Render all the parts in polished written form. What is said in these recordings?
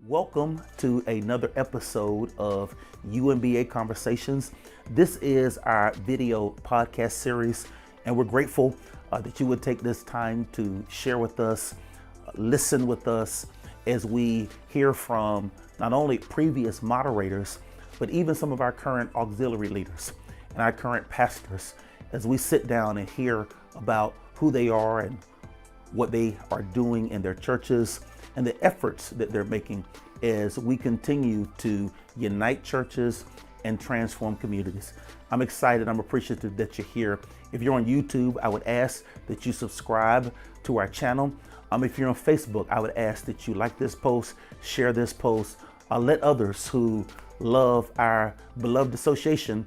Welcome to another episode of UMBA Conversations. This is our video podcast series, and we're grateful that you would take this time to share with us, listen with us as we hear from not only previous moderators, but even some of our current auxiliary leaders and our current pastors as we sit down and hear about who they are and what they are doing in their churches and the efforts that they're making as we continue to unite churches and transform communities. I'm excited. I'm appreciative that you're here. If you're on YouTube, I would ask that you subscribe to our channel. If you're on Facebook, I would ask that you like this post, share this post, let others who love our beloved association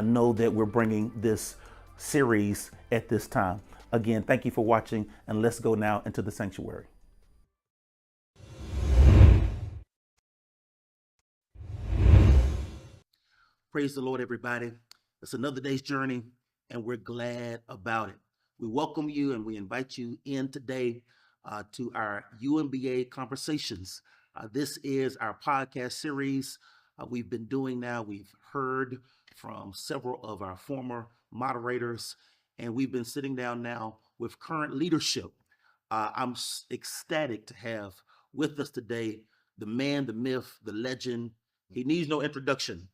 know that we're bringing this series at this time. Again, thank you for watching, and let's go now into the sanctuary. Praise the Lord, everybody. It's another day's journey, and we're glad about it. We welcome you and we invite you in today to our UMBA Conversations. This is our podcast series we've been doing now. We've heard from several of our former moderators, and we've been sitting down now with current leadership. I'm ecstatic to have with us today the man, the myth, the legend. He needs no introduction.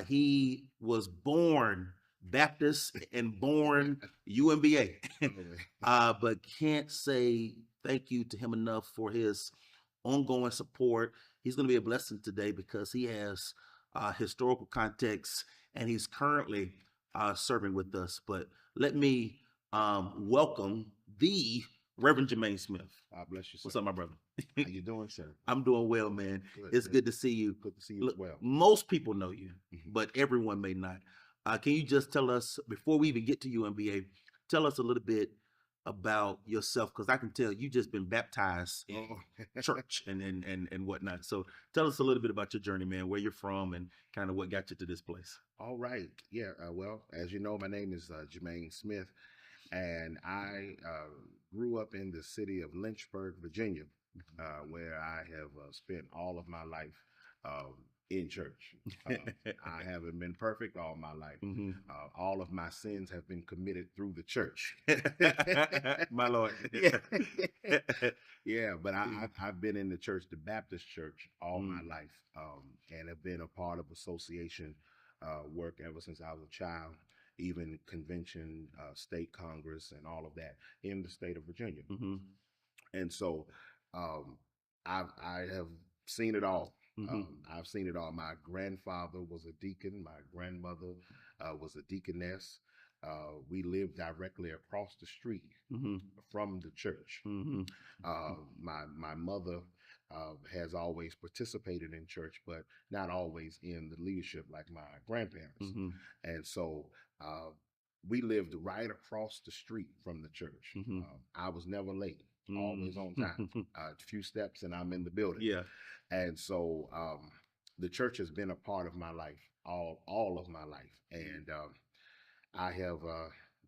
He was born Baptist and born UMBA, but can't say thank you to him enough for his ongoing support. He's going to be a blessing today because he has historical context and he's currently serving with us. But let me welcome the Reverend Jamaine Smith. God bless you, sir. What's up, my brother? How you doing, sir? I'm doing well, man. It's good to see you. Good to see you as well. Most people know you, but everyone may not. Can you just tell us, before we even get to UMBA, tell us a little bit about yourself? Because I can tell you just been baptized in church and whatnot. So tell us a little bit about your journey, man, where you're from and kind of what got you to this place. All right. Yeah. Well, as you know, my name is Jamaine Smith, and I grew up in the city of Lynchburg, Virginia, where I have spent all of my life in church. I haven't been perfect all my life. All of my sins have been committed through the church. My Lord. Yeah. Yeah, but I've been in the church, the Baptist church, all my life, and have been a part of association work ever since I was a child, even convention, state congress, and all of that in the state of Virginia. And so I have seen it all. I've seen it all. My grandfather was a deacon. My grandmother was a deaconess. We lived directly across the street from the church. My mother has always participated in church, but not always in the leadership like my grandparents. And so we lived right across the street from the church. I was never late. Always on time. A few steps and I'm in the building. Yeah. And so the church has been a part of my life, all of my life. And I have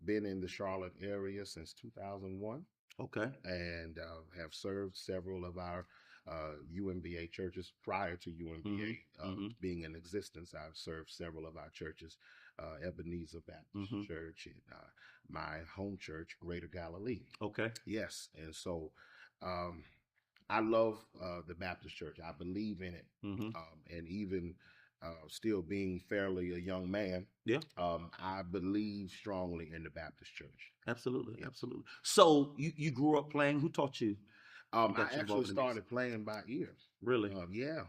been in the Charlotte area since 2001. Okay. And have served several of our UMBA churches prior to UMBA being in existence. I've served several of our churches, Ebenezer Baptist Church and my home church, Greater Galilee. Okay. Yes. And so I love the Baptist church. I believe in it. And even still being fairly a young man, I believe strongly in the Baptist church. Absolutely. Absolutely. So you grew up playing. Who taught you? I actually started playing by ear. Really? Yeah.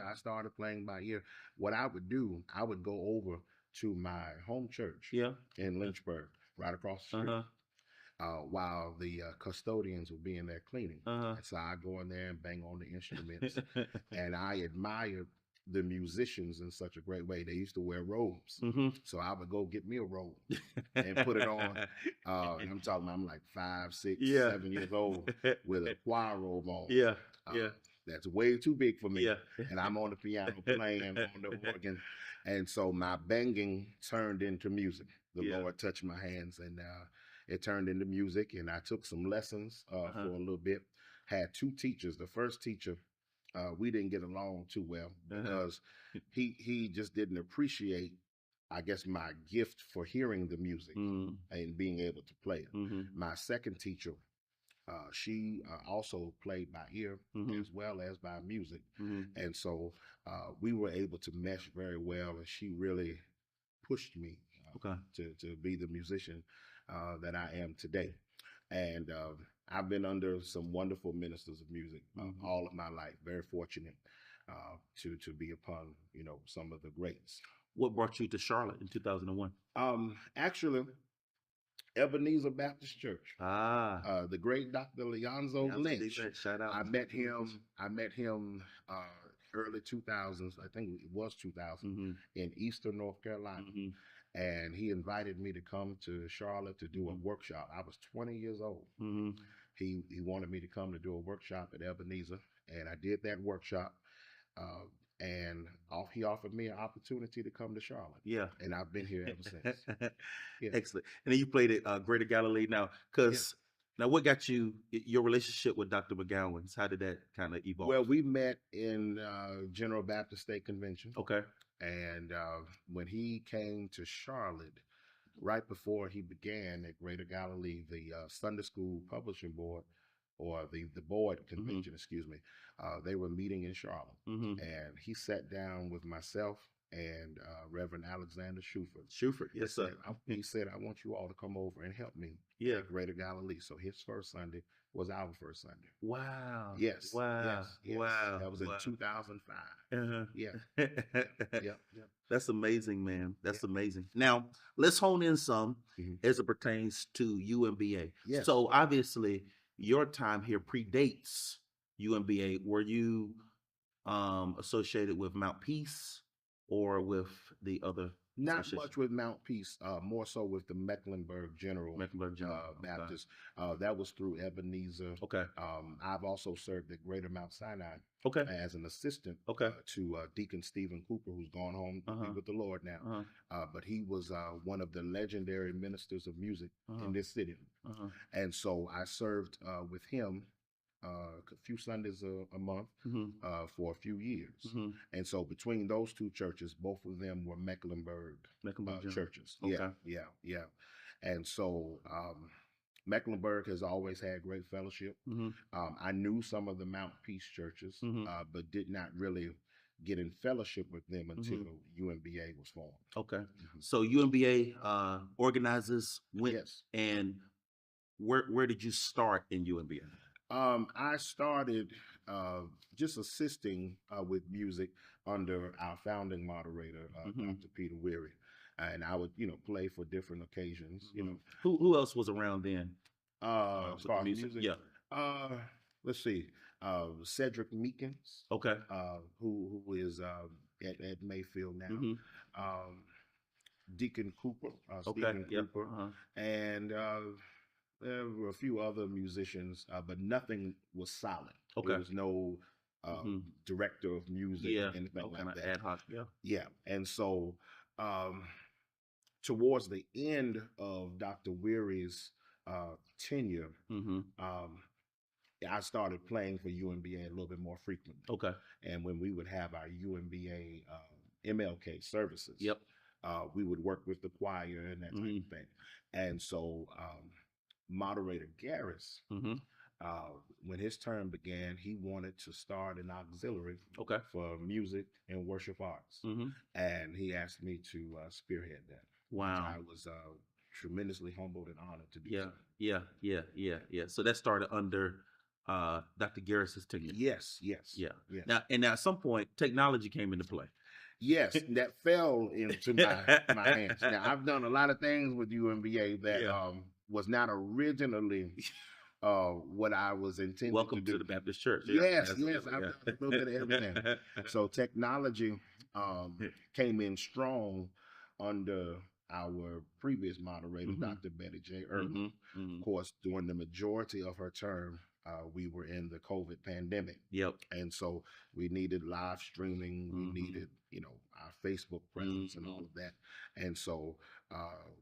I started playing by ear. What I would do, I would go over to my home church in Lynchburg, right across the street, while the custodians were being there cleaning. And so I go in there and bang on the instruments. And I admired the musicians in such a great way. They used to wear robes. So I would go get me a robe and put it on. And I'm talking, I'm like 5, 6, 7 years old with a choir robe on. That's way too big for me. And I'm on the piano playing on the organ. And so my banging turned into music. The Lord touched my hands and it turned into music. And I took some lessons for a little bit. Had 2 teachers. The first teacher we didn't get along too well because he just didn't appreciate, I guess, my gift for hearing the music and being able to play it. My second teacher, she also played by ear as well as by music, and so we were able to mesh very well. And she really pushed me to be the musician that I am today. And I've been under some wonderful ministers of music all of my life. Very fortunate to be upon some of the greats. What brought you to Charlotte in 2001? Actually, Ebenezer Baptist Church. The great Dr. Leonzo Lynch. Shout out. I met him. Early 2000s. I think it was 2000 in Eastern North Carolina. And he invited me to come to Charlotte to do a workshop. I was 20 years old. He wanted me to come to do a workshop at Ebenezer, and I did that workshop. And he offered me an opportunity to come to Charlotte. Yeah. And I've been here ever since. Yeah. Excellent. And then you played at Greater Galilee now, because now what got you, your relationship with Dr. McGowan's, how did that kind of evolve? Well, we met in General Baptist State Convention. Okay. And when he came to Charlotte, right before he began at Greater Galilee, the Sunday School Publishing Board, or the board convention, excuse me, they were meeting in Charlotte. And he sat down with myself and Reverend Alexander Shuford. Yes, sir. He said, I want you all to come over and help me at Greater Galilee. So his first Sunday was our first Sunday. Wow. Yes. Wow. Yes. Wow. That was in 2005. Yeah. Yep. That's amazing, man. That's amazing. Now, let's hone in some as it pertains to UMBA. Yes. So obviously, your time here predates UMBA. Were you associated with Mount Peace or with the other? Not much with Mount Peace, more so with the Mecklenburg General Baptist. Okay. That was through Ebenezer. Okay. I've also served at Greater Mount Sinai as an assistant to Deacon Stephen Cooper, who's gone home to be with the Lord now. But he was one of the legendary ministers of music in this city. And so I served with him a few Sundays a month for a few years. And so between those two churches, both of them were Mecklenburg churches. Okay. Yeah. And so Mecklenburg has always had great fellowship. I knew some of the Mount Peace churches, but did not really get in fellowship with them until UMBA was formed. Okay. So UMBA organizers went, and where did you start in UMBA? I started just assisting with music under our founding moderator, Dr. Peter Weary. And I would, play for different occasions. Who else was around then? As far as music? Yeah. Let's see. Cedric Meekins. Okay. Who is at Mayfield now. Deacon Cooper. Stephen Cooper. And there were a few other musicians, but nothing was solid. Okay. There was no director of music or anything like that. Ad hoc. Yeah. And so towards the end of Dr. Weary's tenure, I started playing for UMBA a little bit more frequently. Okay. And when we would have our UMBA MLK services, we would work with the choir and that type of thing. And so Moderator Garris, when his term began, he wanted to start an auxiliary for music and worship arts. And he asked me to spearhead that. Wow. I was tremendously humbled and honored to do so. Yeah. So that started under Dr. Garris's tenure. Yes. Now at some point, technology came into play. Yes, that fell into my hands. Now, I've done a lot of things with UMBA that was not originally what I was intending to do. Welcome to the Baptist Church. Yes, I've done a little bit of everything. So technology came in strong under our previous moderator, Dr. Betty J. Irvin. Of course, during the majority of her term, we were in the COVID pandemic. And so we needed live streaming. We needed, our Facebook presence and all of that. And so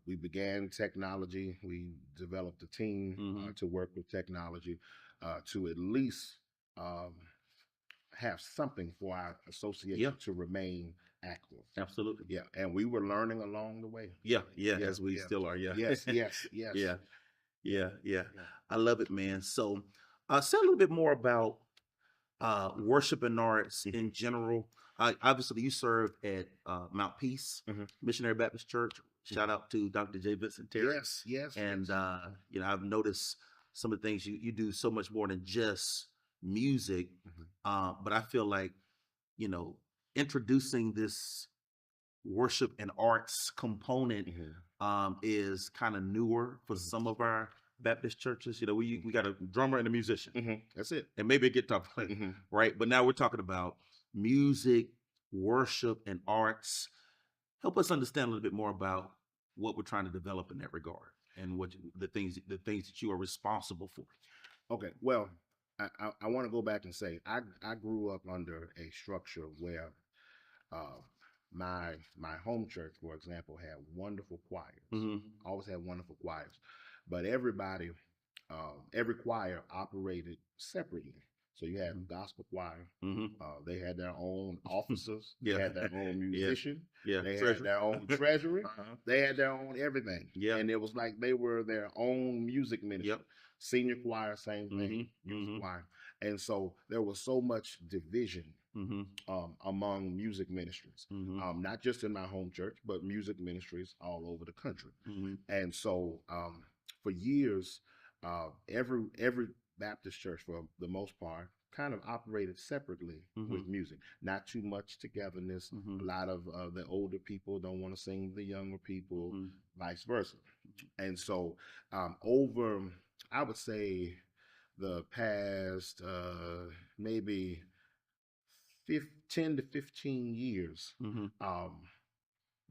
we began technology. We developed a team to work with technology to at least have something for our Yeah, association to remain active. absolutely. Yeah, and we were learning along the way. Yeah, yeah, Yeah, as we yeah. still are. Yeah. Yes, yes, yes. Yeah, yeah, yeah. Yeah. I love it, man. So, say a little bit more about worship and arts Mhm, in general. Obviously, you serve at Mount Peace mhm, Missionary Baptist Church. Shout mhm. out to Dr. J. Vincent Terry. Yes, yes, And, yes. I've noticed some of the things you do so much more than just music. Mhm, But I feel like, you know, introducing this worship and arts component mhm, is kind of newer for mhm, some of our Baptist churches. We got a drummer and a musician, mhm. That's it. and maybe a guitar player, Mhm. right? But now we're talking about music, worship, and arts. Help us understand a little bit more about what we're trying to develop in that regard, and the things that you are responsible for. Okay. Well, I want to go back and say I grew up under a structure where uh, my home church, for example, had wonderful choirs. Mm-hmm. Always had wonderful choirs, but every choir operated separately. So you had gospel choir. Mm-hmm. They had their own officers. They Yeah, had their own yeah, musician. yeah. They had Treasure. their own treasury. Uh-huh. They had their own everything. Yeah. And it was like they were their own music ministry. Yep. Senior choir, same thing. Mm-hmm. Youth Mm-hmm. choir. And so there was so much division Mm-hmm. among music ministries, Mm-hmm. not just in my home church, but music ministries all over the country. Mm-hmm. And so for years, every Baptist church, for the most part, kind of operated separately Mm-hmm. with music. Not too much togetherness. Mm-hmm. A lot of the older people don't want to sing with the younger people, Mm-hmm. vice versa. And so over, I would say, the past maybe 10 to 15 years, Mm-hmm. um,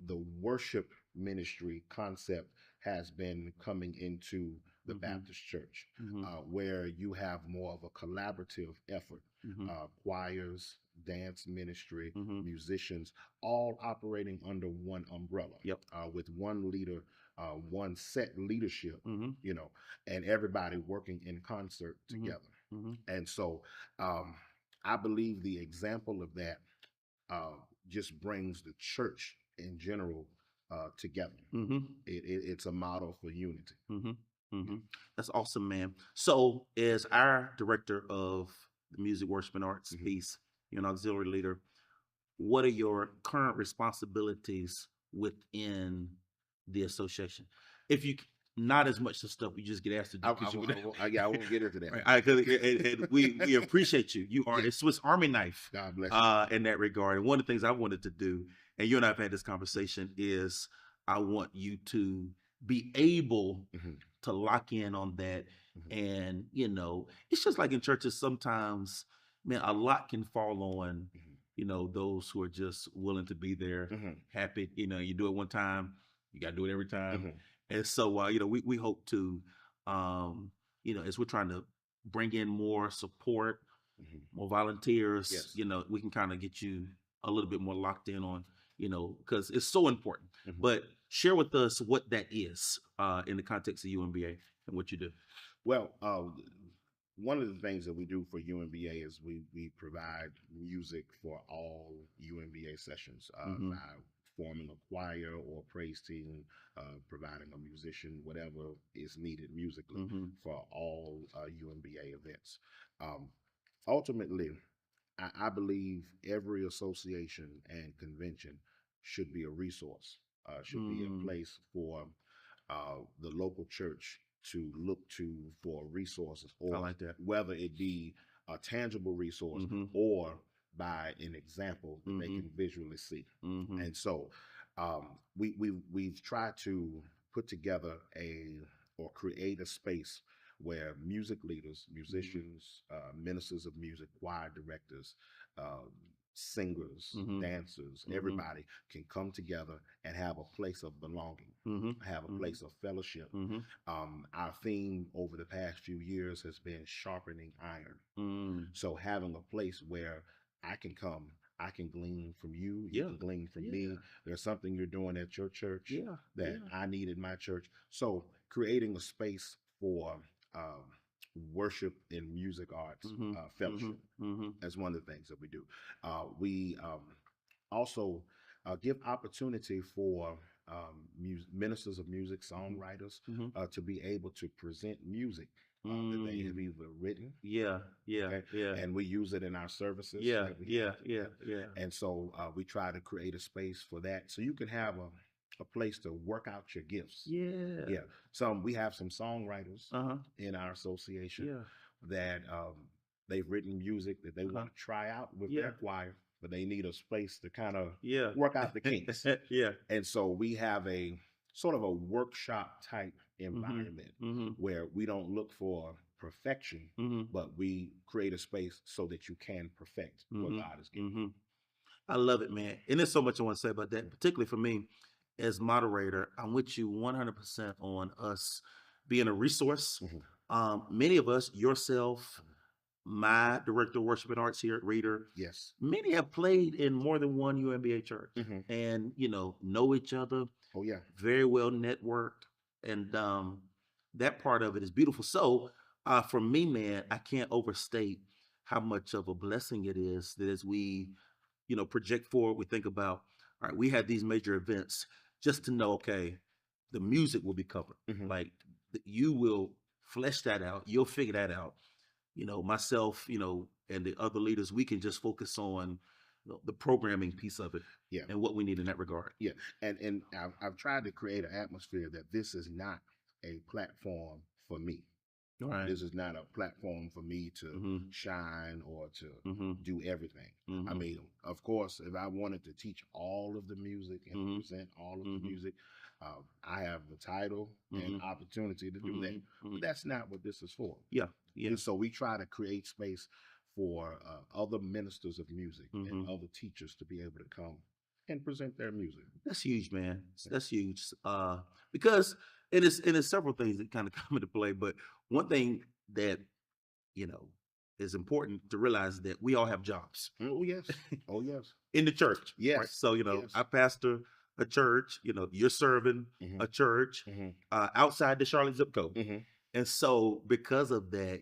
the worship ministry concept has been coming into the Mm-hmm. Baptist church, Mm-hmm. where you have more of a collaborative effort. Mm-hmm. Choirs, dance ministry, Mm-hmm. musicians, all operating under one umbrella, Yep. with one leader, one set leadership, Mm-hmm. and everybody working in concert Mm-hmm. together. Mm-hmm. And so um, I believe the example of that uh, just brings the church in general together. Mm-hmm. It's a model for unity. Mm-hmm. Yeah. Mm-hmm. That's awesome, man. So, as our director of the music, worship, and arts Mhm. piece, you're an auxiliary leader. What are your current responsibilities within the association? If you not as much the stuff you just get asked to do because you would. Yeah, I won't get into that. Right, and we appreciate you. You are Yeah. a Swiss Army knife God bless you. in that regard. And one of the things I wanted to do, and you and I have had this conversation, is I want you to be able Mhm, to lock in on that. mhm, And it's just like in churches sometimes, man, a lot can fall on mhm, those who are just willing to be there, mhm, happy. You do it one time, you got to do it every time. mhm, And so, we hope to, as we're trying to bring in more support, mhm. more volunteers, Yes. we can kind of get you a little bit more locked in on, because it's so important. Mhm. But share with us what that is in the context of UMBA and what you do. Well, one of the things that we do for UMBA is we provide music for all UMBA sessions Mm-hmm. by forming a choir or praise team, providing a musician, whatever is needed musically Mm-hmm. for all UMBA events. Um, Ultimately, I believe every association and convention should be a resource, should be a Mm. place for the local church to look to for resources, I or like that. whether it be a tangible resource Mm-hmm. or by an example that they Mm-hmm. can visually see. Mm-hmm. And so we've tried to put together or create a space where music leaders, musicians, ministers of music, choir directors, um, singers, Mm-hmm. dancers, Mm-hmm. everybody can come together and have a place of belonging, Mm-hmm. have a place of fellowship. Mm-hmm. Our theme over the past few years has been sharpening iron. Mm-hmm. So having a place where I can come, I can glean from you, you Yeah. can glean from Yeah. me. There's something you're doing at your church Yeah. that Yeah. I need in my church. So creating a space for worship and music arts fellowship. That's one of the things that we do. We also give opportunity for ministers of music, songwriters, to be able to present music that they have either written. Yeah, yeah, Okay. yeah, And we use it in our services yeah, that we yeah, have. yeah, yeah. And so we try to create a space for that so you can have a place to work out your gifts. Yeah. Yeah. We have some songwriters in our association Yeah. that they've written music that they want to try out with their choir, but they need a space to kind of work out the kinks. Yeah. And so we have a sort of a workshop type environment where we don't look for perfection, but we create a space so that you can perfect what God has given you. I love it, man. And there's so much I want to say about that, particularly for me as moderator. I'm with you 100% on us being a resource. Many of us, yourself, my director of worship and arts here at Reader, Yes. many have played in more than one UMBA church and, know each other. Oh, yeah. Very well networked. And that part of it is beautiful. So for me, man, I can't overstate how much of a blessing it is that as we, project forward, we think about, all right, we had these major events just to know, okay, the music will be covered. Like you will flesh that out. You'll figure that out. Myself, and the other leaders, we can just focus on the programming piece of it and what we need in that regard. Yeah. And I've tried to create an atmosphere that this is not a platform for me. Right. This is not a platform for me to shine or to do everything. I mean, of course, if I wanted to teach all of the music and present all of the music, I have the title and opportunity to do that. But that's not what this is for. Yeah. Yeah. And so we try to create space for other ministers of music and other teachers to be able to come and present their music. That's huge, man. That's huge. Because it's several things that kind of come into play, but one thing that is important to realize that we all have jobs. Oh yes. Oh yes. In the church. Yes. Right? So yes. I pastor a church. You're serving a church outside the Charlotte zip code, and so because of that,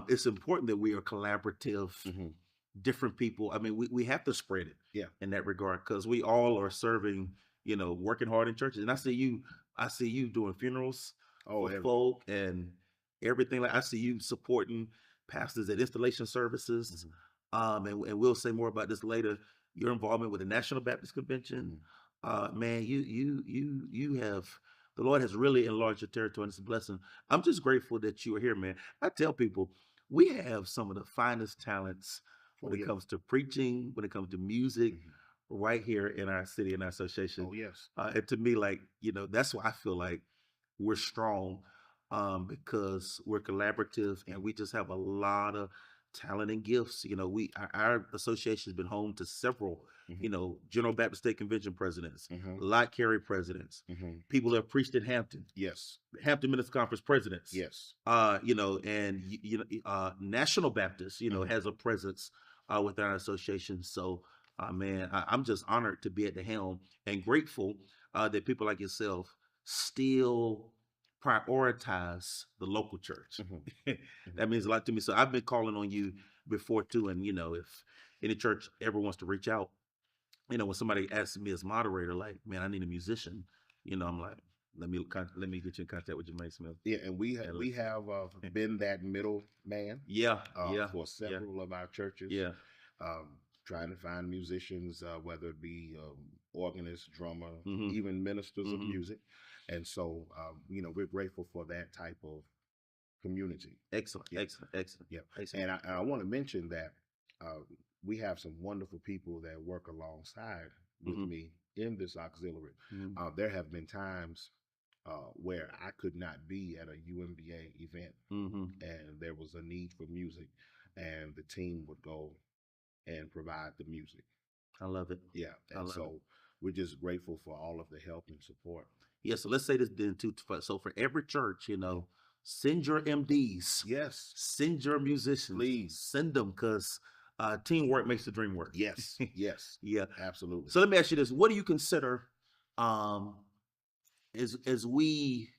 it's important that we are collaborative. Different people. I mean, we have to spread it in that regard because we all are serving, working hard in churches. And I see you doing funerals for folk and everything. Like I see you supporting pastors at installation services. And we'll say more about this later. Your involvement with the National Baptist Convention. Man, you have, the Lord has really enlarged your territory and it's a blessing. I'm just grateful that you are here, man. I tell people we have some of the finest talents when it comes to preaching, when it comes to music, right here in our city and our association. Oh, yes. And to me, like, that's why I feel like we're strong because we're collaborative and we just have a lot of talent and gifts. Our association has been home to several, General Baptist State Convention presidents, lot carry presidents, people that have preached in Hampton. Yes. Hampton Minister Conference presidents. Yes. And National Baptist, has a presence within our association. So, man, I'm just honored to be at the helm and grateful that people like yourself still prioritize the local church. That means a lot to me. So I've been calling on you before too. And, if any church ever wants to reach out, when somebody asks me as moderator, like, man, I need a musician, I'm like, let me get you in contact with Jamaine Smith. Yeah, and we have been that middle man. For several of our churches. Yeah. Trying to find musicians, whether it be organist, drummer, even ministers of music. And so, we're grateful for that type of community. Excellent. Yeah. Excellent. Yeah. Excellent. And I want to mention that we have some wonderful people that work alongside with me in this auxiliary. There have been times where I could not be at a UMBA event and there was a need for music and the team would go and provide the music. I love it. Yeah. And so we're just grateful for all of the help and support. Yeah. So let's say this then too. So for every church, send your MDs. Yes. Send your musicians. Please. Send them because teamwork makes the dream work. Yes. Yes. Yeah. Absolutely. So let me ask you this. What do you consider as we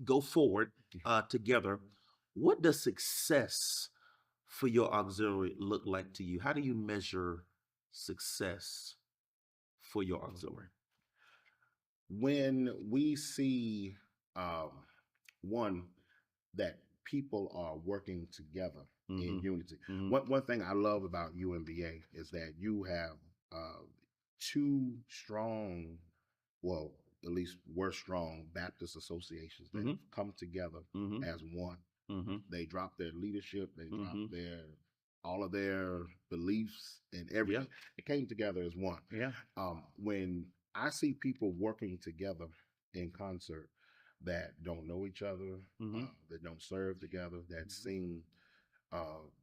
go forward together, what does success for your auxiliary look like to you? How do you measure success for your auxiliary? When we see um, one that people are working together in Mm-hmm. unity. Mm-hmm. One thing I love about UMBA is that you have uh, two strong, well, at least we're strong Baptist associations that Mm-hmm. have come together Mm-hmm. as one. Mm-hmm. They drop their leadership, they drop Mm-hmm. their all of their beliefs and Yeah. everything. It came together as one. Yeah. When I see people working together in concert that don't know each other, Mm-hmm. that don't serve together, that Mm-hmm. sing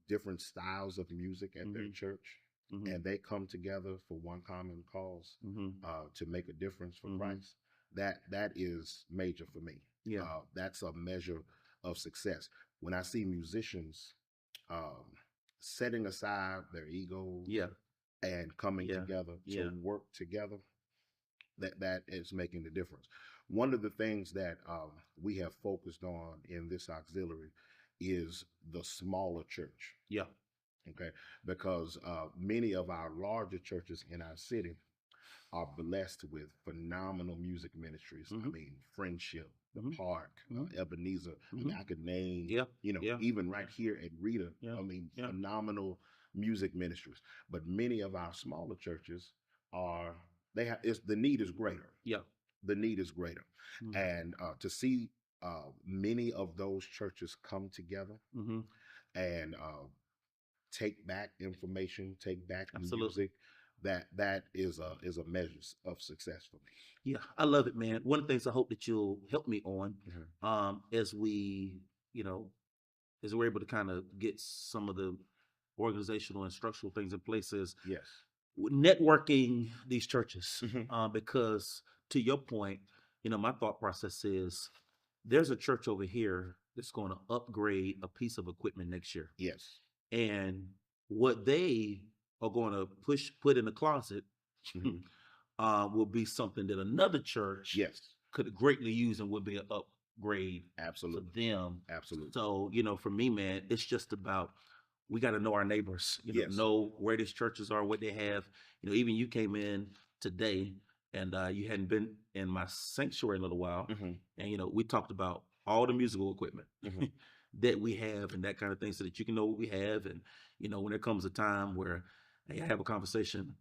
different styles of music at their Mm-hmm. church, Mm-hmm. and they come together for one common cause Mm-hmm. to make a difference for Mm-hmm. Christ. That is major for me. Yeah. That's a measure of success. When I see musicians um, setting aside their egos Yeah. and coming Yeah. together to Yeah. work together, that is making the difference. One of the things that we have focused on in this auxiliary is the smaller church. Yeah. Okay, because many of our larger churches in our city are blessed with phenomenal music ministries. I Mm-hmm. mean, Friendship, The Mm-hmm. Park, Mm-hmm. Ebenezer. I Mm-hmm. mean, I could name, Yeah. Yeah. even right here at Rita, Yeah. I mean, Yeah. phenomenal music ministries. But many of our smaller churches are, they have, it's, the need is greater. Yeah. The need is greater. Mm-hmm. And to see many of those churches come together Mm-hmm. and take back information, take back Absolutely. music, that is a measure of success for me. Yeah, I love it, man. One of the things I hope that you'll help me on, Mhm. as we, you know, as we're able to kind of get some of the organizational and structural things in place is Yes. networking these churches. Mhm. Because to your point, my thought process is there's a church over here that's going to upgrade a piece of equipment next year. Yes. And what they are going to put in the closet Mhm. will be something that another church Yes. could greatly use and would be an upgrade for Absolutely. them. Absolutely. So, for me, man, it's just about we got to know our neighbors, Yes. know where these churches are, what they have. Even you came in today and you hadn't been in my sanctuary in a little while. Mhm. And, we talked about all the musical equipment Mhm. that we have and that kind of thing so that you can know what we have. And, when there comes a time where hey, I have a conversation,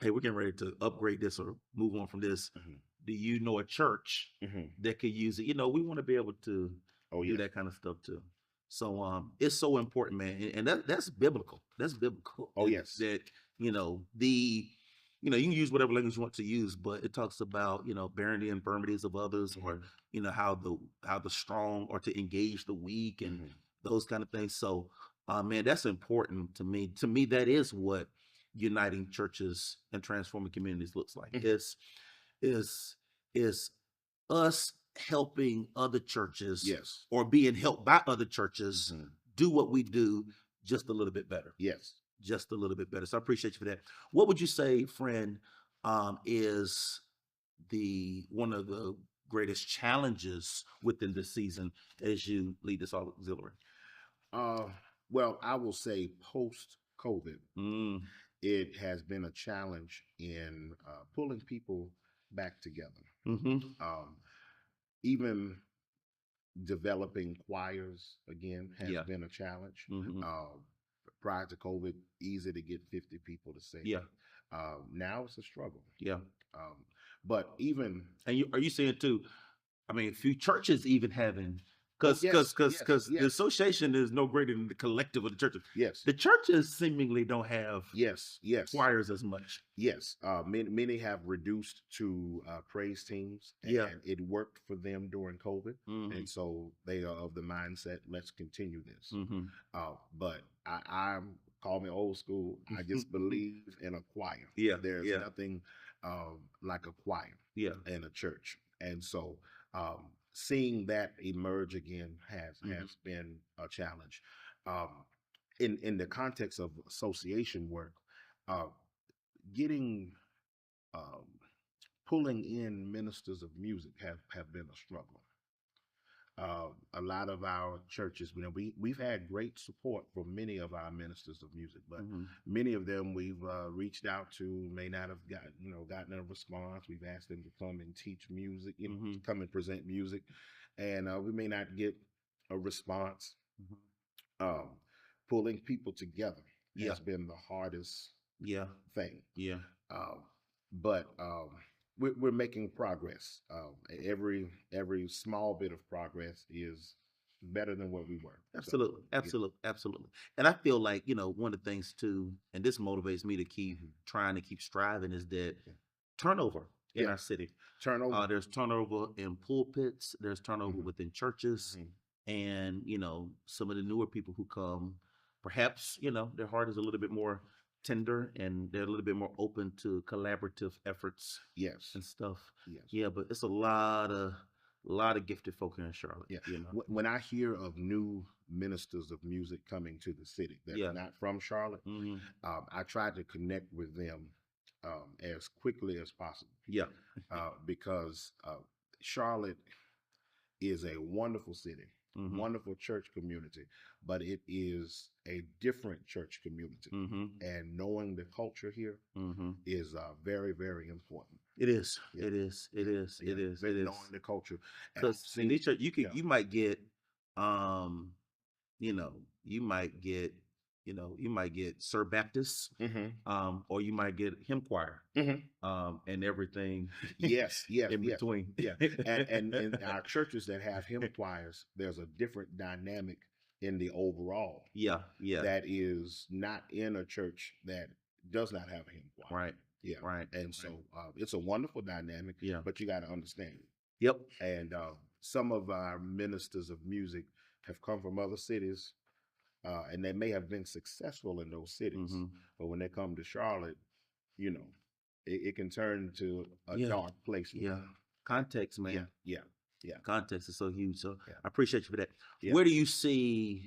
hey, we're getting ready to upgrade this or move on from this. Mhm. Do you know a church Mhm. that could use it? We want to be able to Oh do yeah. that kind of stuff too. So it's so important, man, and that's biblical. That's biblical. Oh yes. That the you can use whatever language you want to use, but it talks about bearing the infirmities of others, or Mhm. how the strong are to engage the weak, and Mhm. those kind of things. So, man, that's important to me. To me, that is what uniting churches and transforming communities looks like. Mhm. Is us helping other churches Yes. or being helped by other churches Mhm. do what we do just a little bit better. Yes. Just a little bit better. So I appreciate you for that. What would you say, friend, is the one of the greatest challenges within this season as you lead this auxiliary? Uh, well, I will say post COVID, Mm, it has been a challenge in pulling people back together. mm-hmm. Um, Even developing choirs again has Yeah. been a challenge. Mm-hmm. Prior to COVID, easy to get 50 people to sing. Yeah. Now it's a struggle. Yeah. Um, but even And are you saying too? I mean, a few churches even having, oh because yes, the association is no greater than the collective of the churches. yes, The churches seemingly don't have yes, yes, choirs as much. yes. Many have reduced to praise teams, and Yeah. it worked for them during COVID, Mm-hmm. and so they are of the mindset, let's continue this. Mm-hmm. But I'm call me old school. I just believe in a choir. Yeah. There's Yeah. nothing like a choir Yeah. in a church, and so seeing that emerge again has been a challenge. Um, in the context of association work, uh, getting um, pulling in ministers of music have been a struggle. A lot of our churches, we've had great support from many of our ministers of music, but many of them we've reached out to may not have gotten a response. We've asked them to come and teach music, come and present music, and we may not get a response. Um, Pulling people together has been the hardest thing. Um, but we're making progress. Every small bit of progress is better than what we were. Absolutely, absolutely. And I feel like, one of the things too, and this motivates me to keep trying to keep striving, is that turnover in our city. Turnover. There's turnover in pulpits. There's turnover within churches, and some of the newer people who come, perhaps their heart is a little bit more tender and they're a little bit more open to collaborative efforts. Yes. And stuff. Yes. Yeah, but it's a lot of gifted folk here in Charlotte. Yeah. When I hear of new ministers of music coming to the city that are not from Charlotte, I try to connect with them as quickly as possible. Yeah. Because Charlotte is a wonderful city, wonderful church community, but it is a different church community. And knowing the culture here is very, very important. It is. Yeah. It is. It is. Yeah. It is. It is. Knowing the culture. Because in each church, you might get, you might get Sir Baptist, or you might get hymn choir, and everything. Yes. In between. Yeah. And in our churches that have hymn choirs, there's a different dynamic in the overall. Yeah. That is not in a church that does not have a hymn choir. Right. Yeah. Right. And so it's a wonderful dynamic. Yeah. But you got to understand it. Yep. And some of our ministers of music have come from other cities, and they may have been successful in those cities. But when they come to Charlotte, it can turn to a dark place. Yeah. Context, man. Yeah. Context is so huge. So I appreciate you for that. Yeah. Where do you see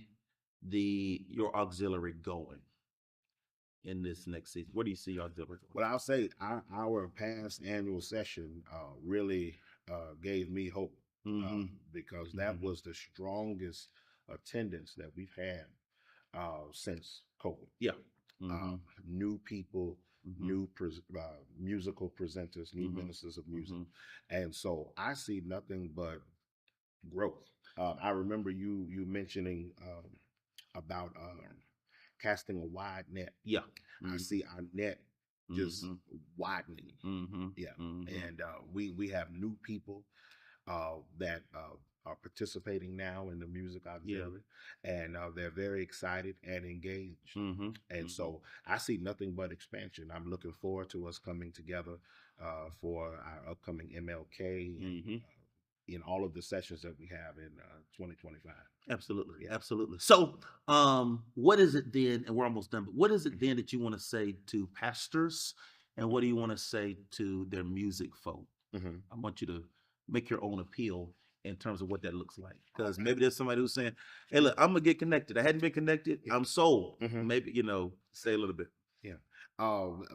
your auxiliary going in this next season? Where do you see your auxiliary going? Well, I'll say our past annual session really gave me hope, because that was the strongest attendance that we've had since COVID. Yeah. New people, new musical presenters, new ministers of music. And so I see nothing but growth. I remember you mentioning about casting a wide net. Yeah. I see our net just widening. Yeah. And we have new people that are participating now in the music auxiliary, and they're very excited and engaged. And so I see nothing but expansion. I'm looking forward to us coming together for our upcoming MLK in all of the sessions that we have in 2025. Absolutely. Absolutely. So what is it then, and we're almost done, but what is it then that you want to say to pastors, and what do you want to say to their music folk? I want you to make your own appeal in terms of what that looks like. Because maybe there's somebody who's saying, hey, look, I'm going to get connected. I hadn't been connected. I'm sold. Maybe, say a little bit. Yeah.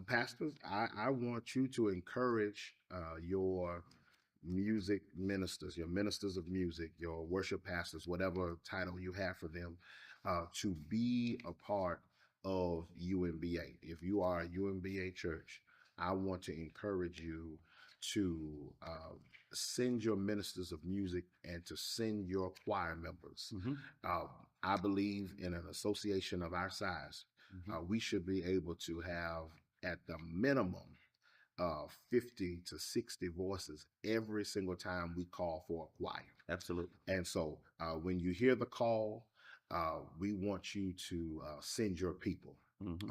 Pastors, I want you to encourage your music ministers, your ministers of music, your worship pastors, whatever title you have for them, to be a part of UMBA. If you are a UMBA church, I want to encourage you to send your ministers of music and to send your choir members. I believe in an association of our size, we should be able to have at the minimum 50 to 60 voices every single time we call for a choir. Absolutely. And so when you hear the call, we want you to send your people.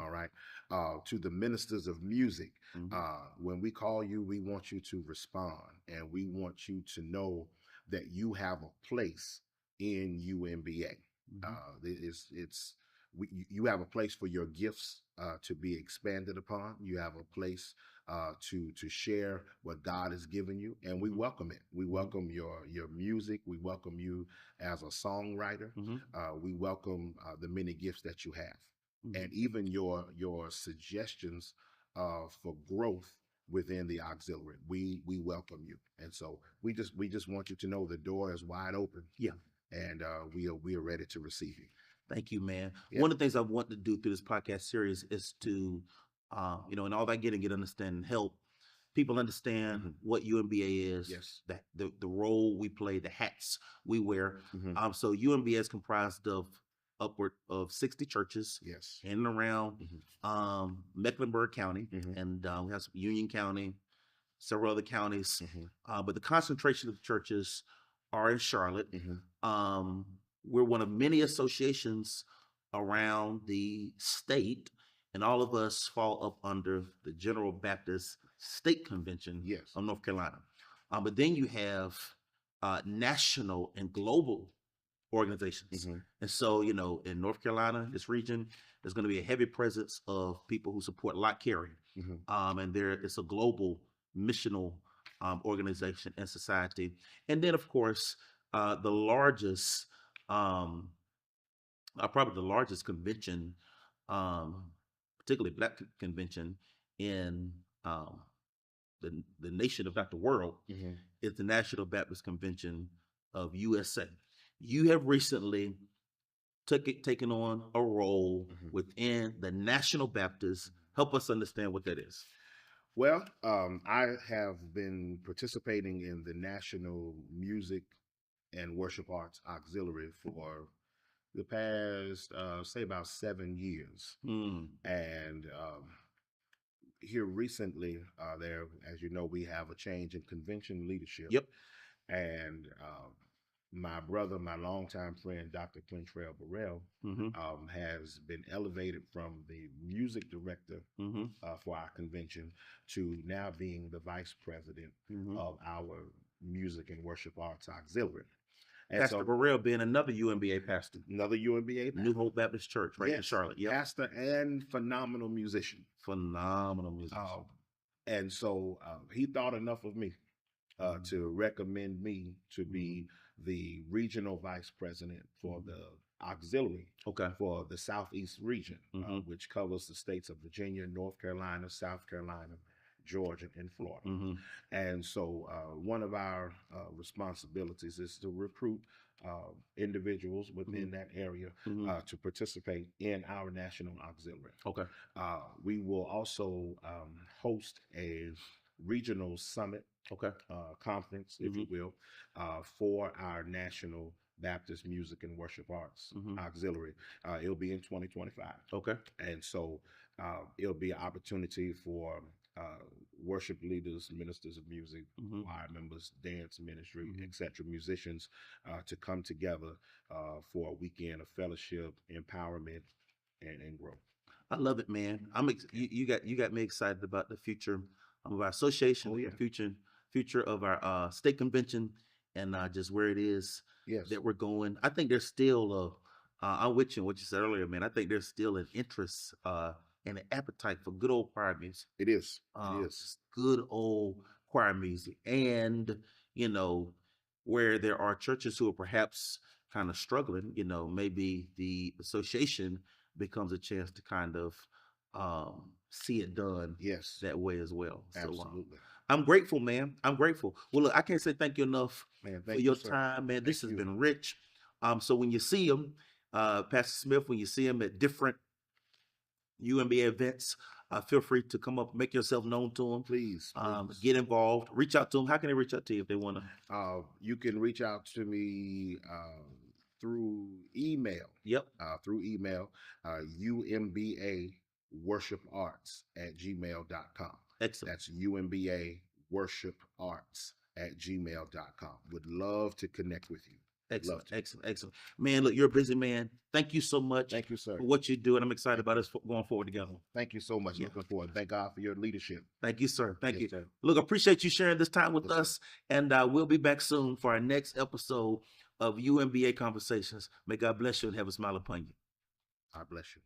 All right. To the ministers of music, when we call you, we want you to respond, and we want you to know that you have a place in UMBA. You have a place for your gifts to be expanded upon. You have a place to share what God has given you, and we welcome it. We welcome your music. We welcome you as a songwriter. We welcome the many gifts that you have, and even your suggestions for growth within the auxiliary. We welcome you, and so we just want you to know the door is wide open. Yeah. And we are ready to receive you. Thank you, man. Yeah. One of the things I want to do through this podcast series is to, and all that get understand and help people understand what UMBA is, Yes. that the role we play, the hats we wear. Mhm. So UMBA is comprised of upward of 60 churches Yes. in and around Mecklenburg County, Mhm. and we have some Union County, several other counties, Mhm. but the concentration of the churches are in Charlotte. Mhm. We're one of many associations around the state, and all of us fall up under the General Baptist State Convention Yes. of North Carolina. But then you have national and global organizations. Mhm. And so, in North Carolina, this region, there's going to be a heavy presence of people who support lot carrying. And there it's a global missional organization and society. And then, of course, the largest, probably the largest convention, particularly Black convention in the nation, if not the world, is the National Baptist Convention of USA. You have recently taken on a role within the National Baptist. Help us understand what that is. Well, I have been participating in the National Music and Worship Arts Auxiliary for the past, say, about 7 years. And here recently, as you know, we have a change in convention leadership. Yep. And my brother, my longtime friend, Dr. Quintrell Burrell, has been elevated from the music director for our convention to now being the vice president of our music and worship arts auxiliary. And Pastor Burrell being another UMBA pastor. Another UMBA pastor. New Hope Baptist Church, right in Charlotte. Yep. Pastor and phenomenal musician. Phenomenal musician. And so he thought enough of me to recommend me to be the regional vice president for the auxiliary for the Southeast region, which covers the states of Virginia, North Carolina, South Carolina, Georgia, and Florida. And so one of our responsibilities is to recruit individuals within that area to participate in our national auxiliary. We will also host a regional summit conference, if you will, for our National Baptist Music and Worship Arts Auxiliary. It'll be in 2025. And so it'll be an opportunity for worship leaders, ministers of music, choir members, dance ministry, etc., musicians to come together for a weekend of fellowship, empowerment, and growth. I love it, man. You got me excited about the future of our association, the future of our state convention, and just where it is that we're going. I think there's still I'm with you on what you said earlier, man. I think there's still an interest and an appetite for good old choir music. It is. It is good old choir music, and where there are churches who are perhaps kind of struggling, maybe the association becomes a chance to kind of see it done that way as well. Absolutely. So, I'm grateful, man. I'm grateful. Well, look, I can't say thank you enough for your time, man. This has been rich. So when you see him, Pastor Smith, when you see him at different UMBA events, feel free to come up, make yourself known to them. Please. Get involved. Reach out to them. How can they reach out to you if they want to? You can reach out to me through email. Through email, UMBA Worship Arts at gmail.com. Excellent. That's UMBA Worship Arts at gmail.com. Would love to connect with you. Excellent. Man, look, you're a busy man. Thank you so much. Thank you, sir. For what you do, and I'm excited about us going forward together. Thank you so much. Looking forward. Thank God for your leadership. Thank you, sir. Thank you. Sir. Look, appreciate you sharing this time with us, and we'll be back soon for our next episode of UMBA Conversations. May God bless you and have a smile upon you. God bless you.